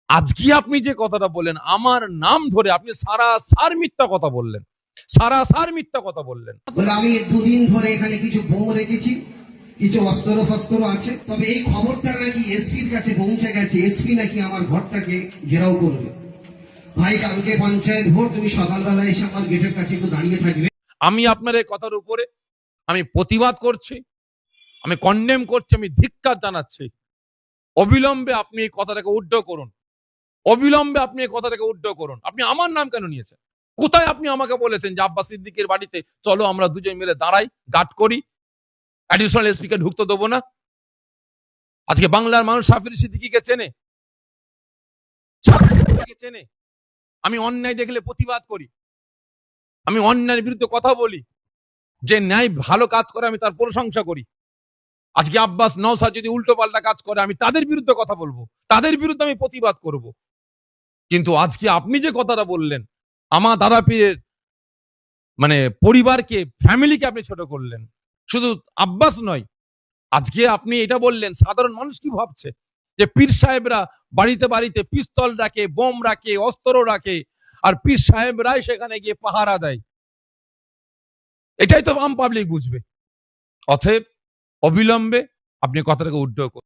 আজকে আপনি যে কথাটা বললেন আমার নাম ধরে আপনি সারাসার মিথ্যা কথা বললেন, সারাসার মিথ্যা কথা বললেন। বলে আমি দুদিন ধরে এখানে কিছু বোম রেখেছি, কিছু অস্ত্র ফস্ত্র আছে, তবে এই খবরটা নাকি এসপির কাছে পৌঁছে গেছে, এসপি নাকি আমার ঘরটাকে ঘেরাও করবে। ভাই কালকে পঞ্চায়েত ভোট, তুমি সকালবেলা এসে আমার গেটের কাছে একটু দাঁড়িয়ে থাকবে। আমি আপনার এই কথার উপরে আমি প্রতিবাদ করছি, আমি কন্ডেম করছি, আমি ধিক্কার জানাচ্ছি। অবিলম্বে আপনি এই কথাটাকে উদ্ধ করুন, অবিলম্বে আপনি এই কথাটাকে উদ্ধ করুন। আপনি আমার নাম কেন নিয়েছেন? কোথায় আপনি আমাকে বলেছেন যে আব্বাস সিদ্দিকের বাড়িতে চলো আমরা দুজন মিলে দাঁড়াই, গার্ড করি, অ্যাডিশনাল এসপি কে ঢুকতে দেবো না? আজকে বাংলার মানুষ সাফির সিদ্দিকীকে চেনে, চেনে। আমি অন্যায় দেখলে প্রতিবাদ করি, আমি অন্যায়ের বিরুদ্ধে কথা বলি, যে ন্যায় ভালো কাজ করে আমি তার প্রশংসা করি। আজকে আব্বাস নওশাদ যদি উল্টো পাল্টা কাজ করে আমি তাদের বিরুদ্ধে কথা বলবো, তাদের বিরুদ্ধে আমি প্রতিবাদ করব। কিন্তু আজকে আপনি যে কথাটা বললেন আমার দাদা পীরের মানে পরিবারকে, ফ্যামিলিকে আপনি ছোট করলেন, শুধু আব্বাস নয়, আজকে আপনি এটা বললেন সাধারণ মানুষ কি ভাবছে যে পীর সাহেবরা বাড়িতে বাড়িতে পিস্তল রাখে, বোম রাখে, অস্ত্র রাখে, আর পীর সাহেবরাই সেখানে গিয়ে পাহারা দেয়। এটাই তো আম পাবলিক বুঝবে। অতএব অবিলম্বে আপনি কথাটাকে উদ্ধ করুন।